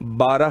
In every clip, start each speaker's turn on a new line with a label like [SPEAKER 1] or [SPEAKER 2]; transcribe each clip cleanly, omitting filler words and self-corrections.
[SPEAKER 1] 12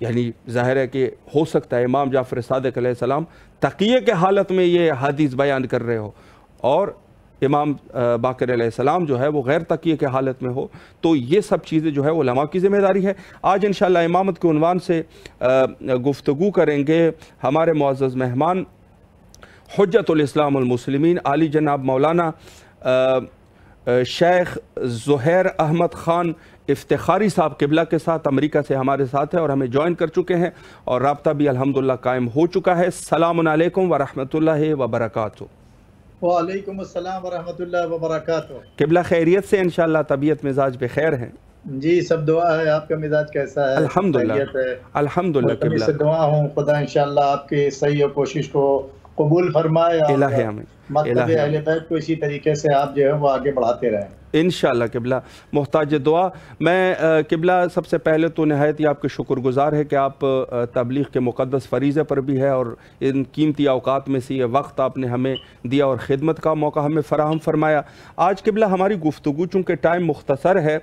[SPEAKER 1] یعنی ظاہر ہے کہ ہو سکتا ہے امام جعفر صادق علیہ السلام تقیہ کے حالت میں یہ حدیث بیان کر رہے ہو اور امام باقر علیہ السلام جو ہے وہ غیر تقیہ کے حالت میں ہو، تو یہ سب چیزیں جو ہے علماء کی ذمہ داری ہے۔ آج انشاءاللہ امامت کے عنوان سے گفتگو کریں گے ہمارے معزز مہمان حجت الاسلام المسلمین عالی جناب مولانا شیخ زہیر احمد خان افتخاری صاحب قبلہ کے ساتھ امریکہ سے ہمارے ساتھ ہیں اور ہمیں جوائن کر چکے ہیں اور رابطہ بھی الحمدللہ قائم ہو چکا ہے۔ السلام علیکم ورحمۃ اللہ وبرکاتہ۔
[SPEAKER 2] وعلیکم السلام ورحمۃ اللہ وبرکاتہ۔
[SPEAKER 1] قبلہ خیریت سے انشاءاللہ، طبیعت مزاج بخیر ہیں؟
[SPEAKER 2] جی سب دعا ہے، آپ کا مزاج کیسا ہے؟
[SPEAKER 1] الحمدللہ الحمدللہ
[SPEAKER 2] قبلہ سے دعا ہوں خدا انشاءاللہ آپ کی صحیح و کوشش کو قبول فرمائے اور مطلب اہل بیت کو اسی طریقے سے آپ جو ہے وہ آگے بڑھاتے رہیں
[SPEAKER 1] انشاءاللہ۔ قبلہ محتاج دعا۔ میں قبلہ سب سے پہلے تو نہایت ہی آپ کے شکر گزار ہے کہ آپ تبلیغ کے مقدس فریضے پر بھی ہے اور ان قیمتی اوقات میں سے یہ وقت آپ نے ہمیں دیا اور خدمت کا موقع ہمیں فراہم فرمایا۔ آج قبلہ ہماری گفتگو چونکہ ٹائم مختصر ہے،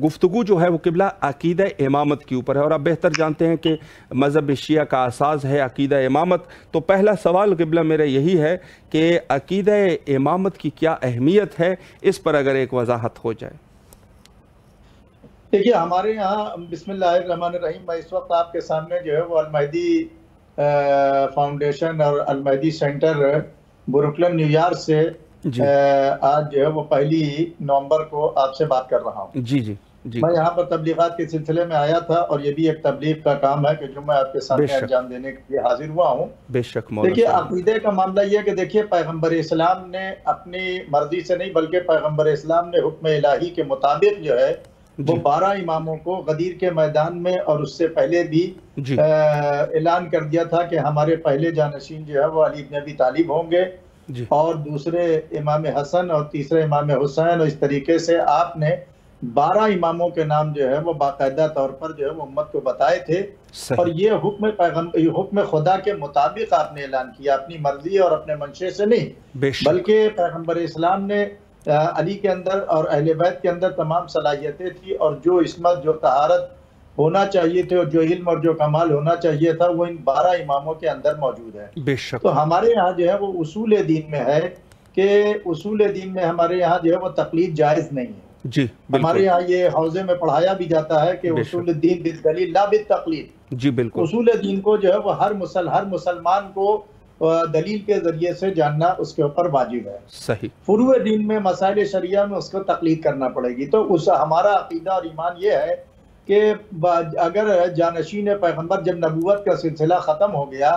[SPEAKER 1] گفتگو جو ہے وہ قبلہ عقیدہ امامت کے اوپر ہے اور آپ بہتر جانتے ہیں کہ مذہب شیعہ کا اساس ہے عقیدہ امامت۔ تو پہلا سوال قبلہ میرا یہی ہے کہ عقیدہ امامت کی کیا اہمیت ہے، اس پر اگر ایک وضاحت ہو جائے۔
[SPEAKER 2] دیکھیے ہمارے یہاں بسم اللہ الرحمن الرحیم، میں اس وقت آپ کے سامنے جو ہے وہ المہدی فاؤنڈیشن اور المہدی سینٹر بروکلن نیو یارک سے آج جو ہے وہ 1 نومبر کو آپ سے بات کر رہا ہوں۔
[SPEAKER 1] جی جی جی،
[SPEAKER 2] میں یہاں پر تبلیغات کے سلسلے میں آیا تھا اور یہ بھی ایک تبلیغ کا کام ہے کہ جو میں آپ کے سامنے انجام دینے کے لیے حاضر ہوا ہوں۔
[SPEAKER 1] بے شک مولانا۔
[SPEAKER 2] دیکھیے عقیدے کا معاملہ یہ ہے کہ دیکھیے پیغمبر اسلام نے اپنی مرضی سے نہیں بلکہ پیغمبر اسلام نے حکم الہی کے مطابق جو ہے وہ 12 اماموں کو غدیر کے میدان میں اور اس سے پہلے بھی اعلان کر دیا تھا کہ ہمارے پہلے جانشین جو ہے وہ علی بن ابی طالب ہوں گے اور دوسرے امام حسن اور تیسرے امام حسین، اور اس طریقے سے آپ نے 12 اماموں کے نام جو ہے وہ باقاعدہ طور پر جو ہے وہ امت کو بتائے تھے اور یہ حکم خدا کے مطابق آپ نے اعلان کیا، اپنی مرضی اور اپنے منشے سے نہیں، بلکہ پیغمبر اسلام نے علی کے اندر اور اہل بیت کے اندر تمام صلاحیتیں تھی اور جو عصمت جو طہارت ہونا چاہیے تھے اور جو علم اور جو کمال ہونا چاہیے تھا وہ ان 12 اماموں کے اندر موجود ہے۔
[SPEAKER 1] بے شک۔
[SPEAKER 2] تو ہمارے یہاں جو ہے وہ اصول دین میں ہے کہ اصول دین میں ہمارے یہاں جو ہے وہ تقلید جائز نہیں ہے۔
[SPEAKER 1] جی
[SPEAKER 2] ہمارے یہاں یہ حوزے میں پڑھایا بھی جاتا ہے کہ اصول دین بالدلیل لا بالتقلید۔
[SPEAKER 1] جی بالکل۔
[SPEAKER 2] اصول دین کو جو ہے وہ ہر مسلمان کو دلیل کے ذریعے سے جاننا اس کے اوپر واجب ہے۔
[SPEAKER 1] صحیح۔
[SPEAKER 2] فروع دین میں مسائل شریعہ میں اس کو تقلید کرنا پڑے گی۔ تو ہمارا عقیدہ اور ایمان یہ ہے کہ اگر جانشین پیغمبر جب نبوت کا سلسلہ ختم ہو گیا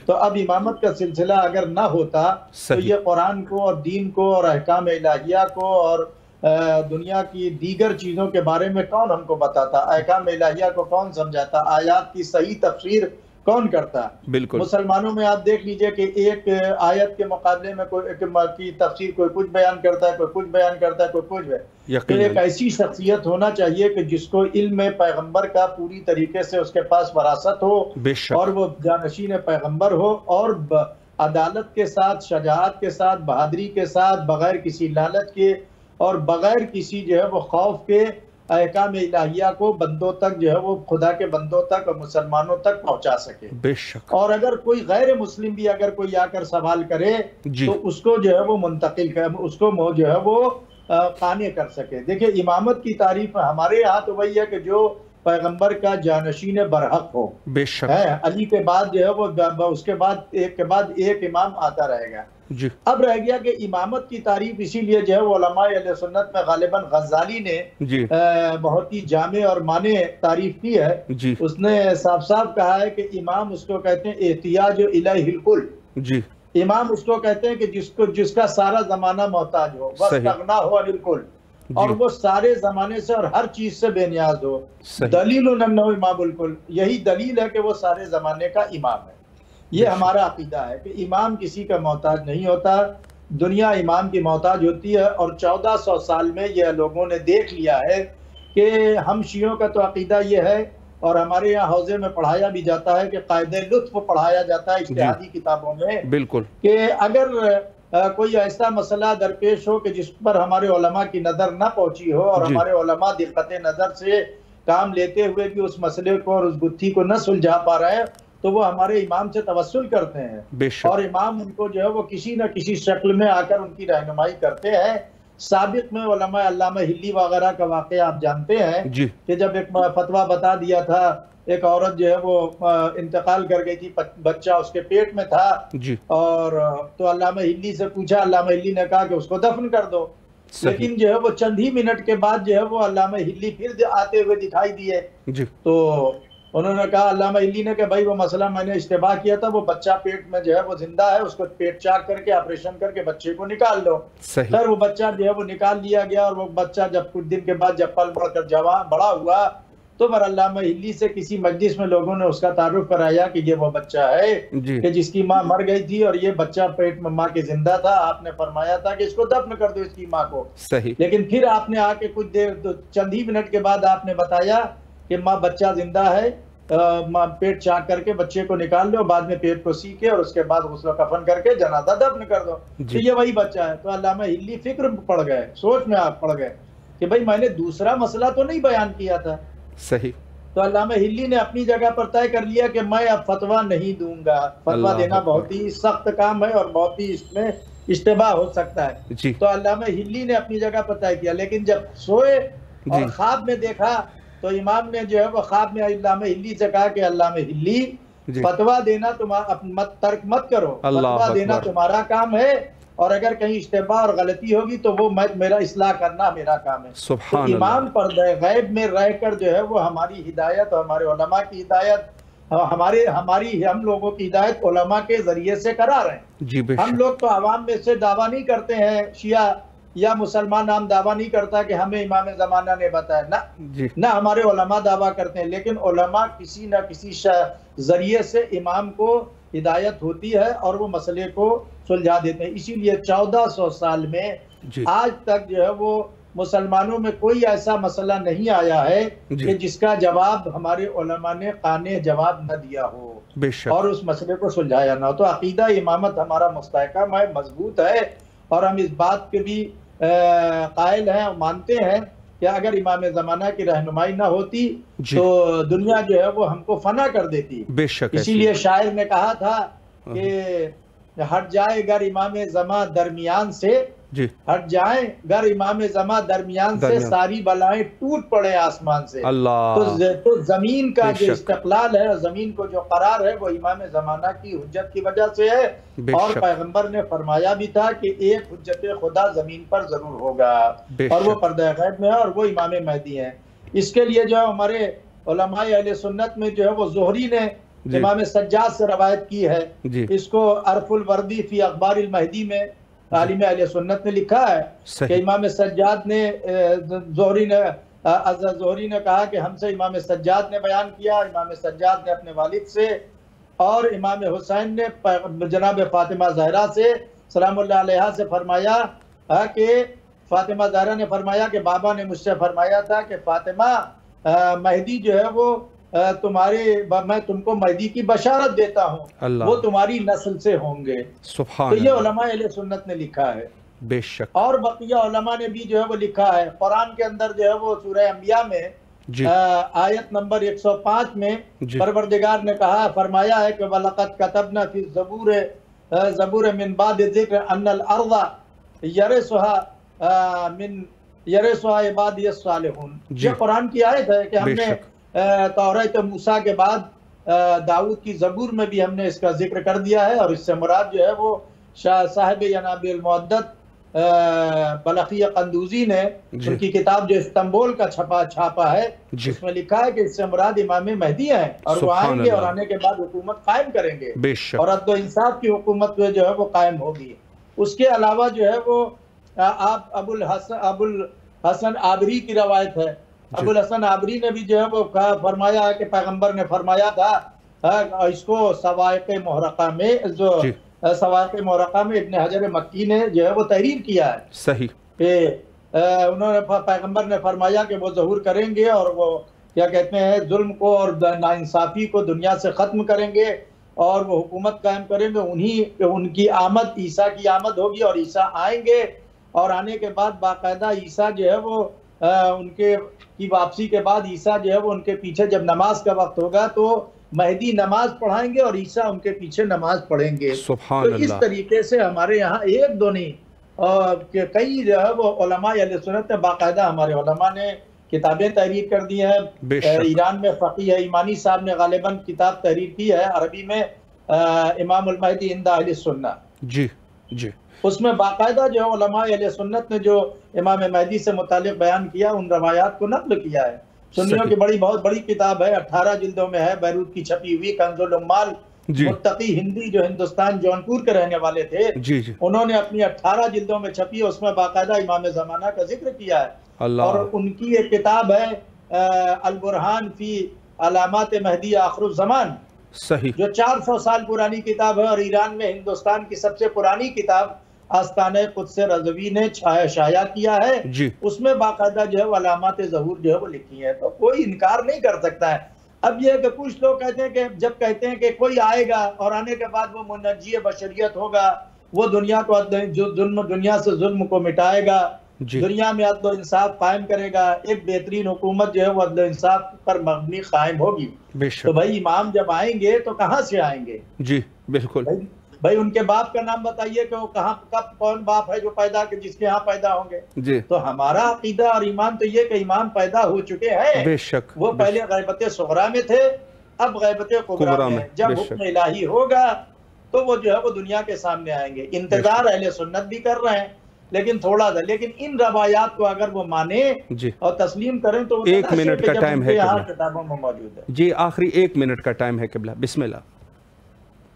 [SPEAKER 2] تو اب امامت کا سلسلہ اگر نہ ہوتا تو یہ قرآن کو اور دین کو اور احکام الہیہ کو اور دنیا کی دیگر چیزوں کے بارے میں کون ہم کو بتاتا، احکام الہیہ کو کون سمجھاتا، آیات کی صحیح تفسیر کون کرتا؟ بالکل۔ مسلمانوں میں آپ دیکھ لیجئے کہ ایک آیت کے مقابلے میں کوئی تفسیر کوئی کچھ بیان کرتا ہے، کوئی کچھ بیان کرتا ہے، کوئی کچھ ہے۔ تو ایک ایسی شخصیت ہونا چاہیے کہ جس کو علم پیغمبر کا پوری طریقے سے اس کے پاس وراثت ہو اور وہ جانشین پیغمبر ہو اور عدالت کے ساتھ، شجاعت کے ساتھ، بہادری کے ساتھ، بغیر کسی لالچ کے اور بغیر کسی جو ہے وہ خوف کے احکام الہیہ کو بندوں تک جو ہے وہ خدا کے بندوں تک اور مسلمانوں تک پہنچا سکے۔
[SPEAKER 1] بے شک۔
[SPEAKER 2] اور اگر کوئی غیر مسلم بھی اگر کوئی آ کر سوال کرے تو اس کو جو ہے وہ منتقل کر، اس کو جو ہے وہ قانع کر سکے۔ دیکھیں امامت کی تعریف ہمارے یہاں تو وہی ہے کہ جو پیغمبر کا جانشین برحق ہو۔
[SPEAKER 1] بے شک۔
[SPEAKER 2] علی کے بعد جو ہے وہ اس کے بعد ایک امام آتا رہے گا۔ اب رہ گیا کہ امامت کی تعریف اسی لیے جو ہے وہ علماء اہل سنت میں غالباً غزالی نے بہت ہی جامع اور مانع تعریف کی ہے۔ اس نے صاف صاف کہا ہے کہ امام اس کو کہتے ہیں احتیاج الیہ الکل۔ امام اس کو کہتے ہیں کہ جس کا سارا زمانہ محتاج ہو، واستغنا ہو عن الکل، اور وہ سارے زمانے سے اور ہر چیز سے بے نیاز ہو۔ دلیل انہ امام الکل، یہی دلیل ہے کہ وہ سارے زمانے کا امام ہے۔ یہ ہمارا عقیدہ ہے کہ امام کسی کا محتاج نہیں ہوتا، دنیا امام کی محتاج ہوتی ہے۔ اور 1400 سال میں یہ لوگوں نے دیکھ لیا ہے کہ ہم شیعوں کا تو عقیدہ یہ ہے اور ہمارے یہاں حوزے میں پڑھایا بھی جاتا ہے کہ قاعدہ لطف پڑھایا جاتا ہے اجتہادی کتابوں میں، بالکل، کہ اگر کوئی ایسا مسئلہ درپیش ہو کہ جس پر ہمارے علماء کی نظر نہ پہنچی ہو اور ہمارے علماء دقت نظر سے کام لیتے ہوئے بھی اس مسئلے کو اور اس گتھی کو نہ سلجھا پا رہے ہیں تو وہ ہمارے امام سے توسل کرتے ہیں اور امام ان کو جو ہے وہ کسی نہ کسی شکل میں آ کر ان کی رہنمائی کرتے ہیں۔ سابق میں علماء علامہ ہلی وغیرہ کا واقعہ آپ جانتے ہیں کہ جب ایک فتویٰ بتا دیا تھا، ایک عورت جو ہے وہ انتقال کر گئی تھی، بچہ اس کے پیٹ میں تھا اور تو علامہ ہلی سے پوچھا، علامہ ہلی نے کہا کہ اس کو دفن کر دو، لیکن جو ہے وہ چند ہی منٹ کے بعد جو ہے وہ علامہ ہلی پھر آتے ہوئے دکھائی دیے تو انہوں نے کہا علامہ ہلی نے کہ بھائی وہ مسئلہ میں نے اشتباہ کیا تھا، وہ بچہ پیٹ میں جو ہے وہ زندہ ہے، اس کو پیٹ چاک کر کے آپریشن کر کے بچے کو نکال لو۔ پھر وہ بچہ جو ہے وہ نکال لیا گیا اور وہ بچہ جب کچھ دن کے بعد جب پل بڑھ کر جوان بڑا ہوا تو پھر علامہ ہلی سے کسی مجلس میں لوگوں نے اس کا تعارف کرایا کہ یہ وہ بچہ ہے کہ جس کی ماں مر گئی تھی اور یہ بچہ پیٹ میں ماں کے زندہ تھا، آپ نے فرمایا تھا کہ اس کو دفن کر دو اس کی ماں کو، لیکن پھر آپ نے آ کے کچھ دیر چند ہی منٹ کے بعد آپ نے بتایا کہ ماں بچہ زندہ ہے، پیٹ چاک کر کے بچے کو نکال لو، بعد میں پیٹ کو سی کے اور اس کے بعد غسل و کفن کر کے جنازہ دفن کر دو، تو یہ وہی بچہ ہے۔ تو علامہ ہلی فکر پڑ گئے، سوچ میں آپ پڑ گئے کہ بھئی میں نے دوسرا مسئلہ تو نہیں بیان کیا تھا۔ تو علامہ ہلی نے اپنی جگہ پر طے کر لیا کہ میں اب فتویٰ نہیں دوں گا، فتویٰ دینا بہت ہی سخت کام ہے اور بہت ہی اس میں اشتباہ ہو سکتا ہے۔ تو علامہ ہلی نے اپنی جگہ پر طے کیا، لیکن جب سوئے اور خواب میں دیکھا تو امام نے جو ہے وہ خواب میں علامہ ہلی سے کہا کہ علامہ ہلی فتویٰ دینا ترک مت کرو، فتویٰ دینا تمہارا کام ہے اور اگر کہیں اشتباہ اور غلطی ہوگی تو وہ میرا اصلاح کرنا میرا کام ہے۔ تو امام پردہ غیب میں رہ کر جو ہے وہ ہماری ہدایت اور ہمارے علماء کی ہدایت ہم لوگوں کی ہدایت علماء کے ذریعے سے کرا رہے ہیں۔ ہم لوگ تو عوام میں سے دعویٰ نہیں کرتے ہیں، شیعہ یا مسلمان نام دعویٰ نہیں کرتا کہ ہمیں امام زمانہ نے بتایا، نہ ہمارے علماء دعویٰ کرتے ہیں، لیکن علماء کسی نہ کسی ذریعے سے امام کو ہدایت ہوتی ہے اور وہ مسئلے کو سلجھا دیتے ہیں۔ اسی لیے 1400 سال میں آج تک جو ہے وہ مسلمانوں میں کوئی ایسا مسئلہ نہیں آیا ہے کہ جس کا جواب ہمارے علماء نے قانع جواب نہ دیا ہو اور اس مسئلے کو سلجھایا نہ ہو۔ تو عقیدہ امامت ہمارا مستحکم ہے، مضبوط ہے اور ہم اس بات کے بھی قائل ہیں اور مانتے ہیں کہ اگر امام زمانہ کی رہنمائی نہ ہوتی تو دنیا جو ہے وہ ہم کو فنا کر دیتی۔ اسی لیے شاعر نے کہا تھا کہ ہٹ جائے گر امام زماں درمیان سے، ہٹ جائیں گر امام زماں درمیان سے، ساری بلائیں ٹوٹ پڑے آسمان سے۔ تو زمین کا جو استقلال ہے، زمین کو جو قرار ہے وہ امام زمانہ کی حجت کی وجہ سے ہے، اور پیغمبر نے فرمایا بھی تھا کہ ایک حجت خدا زمین پر ضرور ہوگا اور وہ پردہ غیب میں ہے اور وہ امام مہدی ہیں۔ اس کے لیے جو ہے ہمارے علماء اہل سنت میں جو ہے وہ زہری نے امام سجاد سے روایت کی ہے، اس کو عرف الوردی فی اخبار المہدی میں عالم اہل سنت نے لکھا ہے کہ امام سجاد نے زہری نے کہا کہ ہم سے امام سجاد نے بیان کیا، امام سجاد نے اپنے والد سے اور امام حسین نے جناب فاطمہ زہرا سے سلام اللہ علیہا سے فرمایا کہ فاطمہ زہرا نے فرمایا کہ بابا نے مجھ سے فرمایا تھا کہ فاطمہ مہدی جو ہے وہ میں تم کو مہدی کی بشارت دیتا ہوں، وہ تمہاری نسل سے ہوں گے۔ تو یہ علماء اہل سنت نے لکھا ہے،
[SPEAKER 1] بے شک، اور
[SPEAKER 2] بقیہ علماء نے بھی جو ہے وہ لکھا ہے۔ قرآن کے اندر جو ہے وہ سورہ انبیاء میں آیت نمبر 105 میں پروردگار نے کہا فرمایا ہے کہ وَلَقَدْ كَتَبْنَا فِي الزَّبُورِ مِن بَعْدِ الذِّكْرِ أَنَّ الْأَرْضَ يَرِثُهَا عِبَادِيَ الصَّالِحُونَ۔ یہ قرآن کی آیت ہے کہ ہم نے توریت موسیٰ کے بعد داؤد کی زبور میں بھی ہم نے اس کا ذکر کر دیا ہے، اور اس سے مراد جو ہے وہ صاحب ینابع المعدد بلخی قندوزی نے ان کی کتاب جو استنبول کا چھاپا ہے اس میں لکھا ہے کہ اس سے مراد امام مہدی ہیں اور وہ آئیں گے اور آنے کے بعد حکومت قائم کریں گے اور عدل و انصاف کی حکومت جو ہے وہ قائم ہوگی۔ اس کے علاوہ جو ہے وہ آپ ابو الحسن عابری کی روایت ہے، ابو الحسن عابری نے بھی جو ہے وہ فرمایا ہے کہ پیغمبر نے فرمایا تھا اس کو سوائق محرقہ میں سوائق محرقہ میں ابن حجر مکی نے جو ہے وہ تحریر کیا ہے،
[SPEAKER 1] صحیح،
[SPEAKER 2] کہ انہوں نے پیغمبر نے فرمایا کہ وہ ظہور کریں گے اور وہ کیا کہتے ہیں ظلم کو اور ناانصافی کو دنیا سے ختم کریں گے اور وہ حکومت قائم کریں گے، ان کی آمد عیسیٰ کی آمد ہوگی اور عیسیٰ آئیں گے اور آنے کے بعد باقاعدہ عیسیٰ جو ہے وہ ان کے کی واپسی کے بعد عیسیٰ جو ہے وہ ان کے پیچھے جب نماز کا وقت ہوگا تو مہدی نماز پڑھائیں گے اور عیسیٰ ان کے پیچھے نماز پڑھیں گے.
[SPEAKER 1] سبحان
[SPEAKER 2] تو
[SPEAKER 1] اللہ.
[SPEAKER 2] اس طریقے سے ہمارے یہاں ایک دو نہیں کہ کئی جو ہے وہ علماء اہل سنت نے باقاعدہ ہمارے علماء نے کتابیں تحریر کر دی ہیں. ایران میں فقیہ ایمانی صاحب نے غالباً کتاب تحریر کی ہے عربی میں، امام المہدی عند اہل سنت.
[SPEAKER 1] جی جی. اس
[SPEAKER 2] میں باقاعدہ جو علماء اہل سنت نے جو امام مہدی سے متعلق بیان کیا ان روایات کو نقل کیا ہے. سنیوں کی بہت بڑی کتاب ہے، 18 جلدوں میں ہے، بیروت کی چھپی ہوئی، کنز العمال. متقی ہندی جو ہندوستان جونپور کے رہنے والے تھے، انہوں نے اپنی 18 جلدوں میں چھپی، اس میں باقاعدہ امام زمانہ کا ذکر کیا ہے. اور ان کی ایک کتاب ہے البرہان فی علامات مہدی آخر الزمان، جو 400 سال پرانی کتاب ہے، اور ایران میں ہندوستان کی سب سے پرانی کتاب آستانہ قدس رضوی نے شائع کیا ہے. اس میں باقاعدہ جو ہے علامات ظہور جو ہے وہ لکھی ہے. تو کوئی انکار نہیں کر سکتا ہے. اب یہ کہ کچھ لوگ کہتے ہیں کہ جب کہتے ہیں کہ کوئی آئے گا اور آنے کے بعد وہ منجی بشریت ہوگا، وہ دنیا کو دنیا سے ظلم کو مٹائے گا، دنیا میں عدل و انصاف قائم کرے گا، ایک بہترین حکومت جو ہے وہ عدل و انصاف پر مبنی قائم ہوگی. تو بھائی امام جب آئیں گے تو کہاں سے آئیں گے؟
[SPEAKER 1] جی بالکل.
[SPEAKER 2] بھائی ان کے باپ کا نام بتائیے کہ وہ کہاں کب کون باپ ہے جو پیدا کہ جس کے ہاں پیدا ہوں گے. تو ہمارا عقیدہ اور ایمان تو یہ کہ امام پیدا ہو چکے ہیں.
[SPEAKER 1] بے شک.
[SPEAKER 2] وہ پہلے غیبت صغریٰ میں تھے، اب غیبت کبریٰ میں. جب حکم الہی ہوگا تو وہ جو ہے وہ دنیا کے سامنے آئیں گے. انتظار اہل سنت بھی کر رہے ہیں لیکن تھوڑا سا، لیکن ان روایات کو اگر وہ مانیں اور تسلیم کریں تو
[SPEAKER 1] 1 منٹ کا ٹائم ہے
[SPEAKER 2] کتابوں میں موجود ہے.
[SPEAKER 1] جی آخری 1 منٹ کا ٹائم ہے قبلہ، بسم اللہ.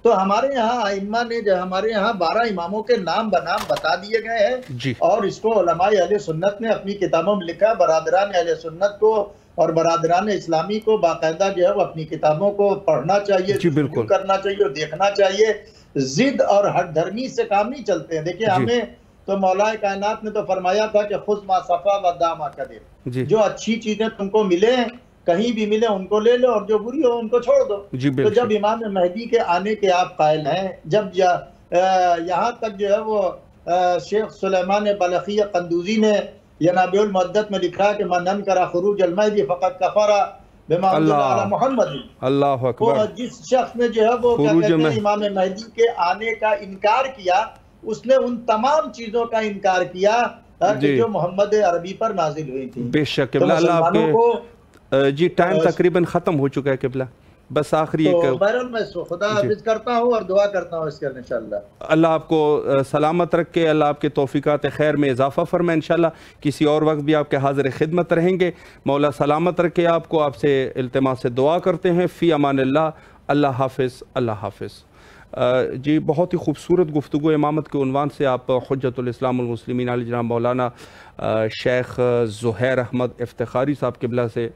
[SPEAKER 2] تو ہمارے یہاں ائمہ نے جو ہمارے یہاں 12 اماموں کے نام بنام بتا دیے گئے ہیں، اور اس کو علماء اہل سنت نے اپنی کتابوں میں لکھا. برادران اہل سنت کو اور برادران اسلامی کو باقاعدہ جو ہے وہ اپنی کتابوں کو پڑھنا چاہیے، بالکل کرنا چاہیے اور دیکھنا چاہیے. ضد اور ہٹ دھرمی سے کام نہیں چلتے ہیں. دیکھیں ہمیں تو مولا کائنات نے تو فرمایا تھا کہ خذ ما صفا و دع ما کذب، جو اچھی چیزیں تم کو ملے کہیں بھی ملے ان کو لے لو اور جو بری ہو ان کو چھوڑ دو. تو جب امام مہدی کے آنے کے آپ قائل ہیں، جب یہاں تک جو ہے وہ شیخ سلیمان بلخی قندوزی نے ینابع المعدت میں لکھا کہ من انکر خروج المہدی فقط کفر بما انزل علی محمد. اللہ اکبر. جس شخص نے جو ہے وہ کیا کہتے ہیں امام مہدی کے آنے کا انکار کیا، اس نے ان تمام چیزوں کا انکار کیا جو محمد عربی پر نازل ہوئی تھی.
[SPEAKER 1] بے شک. اللہ آپ کے جی ٹائم تقریباً ختم ہو چکا ہے قبلہ. بس آخری ایک
[SPEAKER 2] بہرحال میں خدا حافظ کرتا ہوں اور دعا کرتا ہوں اس کے انشاءاللہ.
[SPEAKER 1] اللہ آپ کو سلامت رکھے، اللہ آپ کے توفیقات خیر میں اضافہ فرمائے. انشاءاللہ کسی اور وقت بھی آپ کے حاضر خدمت رہیں گے. مولا سلامت رکھے آپ کو. آپ سے التماس سے دعا کرتے ہیں. فی امان اللہ. اللہ حافظ. اللہ حافظ. جی بہت ہی خوبصورت گفتگو امامت کے عنوان سے آپ حجت الاسلام المسلمین علی جناب مولانا شیخ زہیر احمد افتخاری صاحب قبلہ سے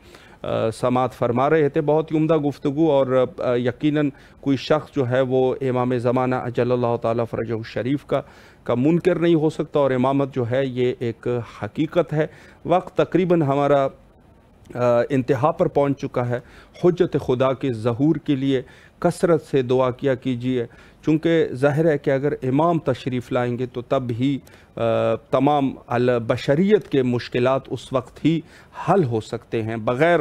[SPEAKER 1] سماعت فرما رہے تھے. بہت ہی عمدہ گفتگو، اور یقیناً کوئی شخص جو ہے وہ امام زمانہ اجل اللہ تعالیٰ فرجہ الشریف کا منکر نہیں ہو سکتا، اور امامت جو ہے یہ ایک حقیقت ہے. وقت تقریباً ہمارا انتہا پر پہنچ چکا ہے. حجت خدا کے ظہور کے لیے کثرت سے دعا کیا کیجیے، چونکہ ظاہر ہے کہ اگر امام تشریف لائیں گے تو تب ہی تمام بشریت کے مشکلات اس وقت ہی حل ہو سکتے ہیں. بغیر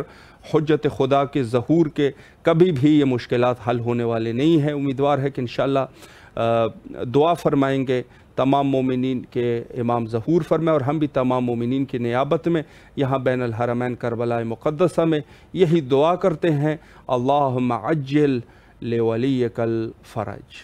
[SPEAKER 1] حجت خدا کے ظہور کے کبھی بھی یہ مشکلات حل ہونے والے نہیں ہیں. امیدوار ہے کہ انشاءاللہ دعا فرمائیں گے تمام مومنین کے امام ظہور فرمائے، اور ہم بھی تمام مومنین کی نیابت میں یہاں بین الحرمین کربلا مقدسہ میں یہی دعا کرتے ہیں. اللہم عجل لولیک الفرج.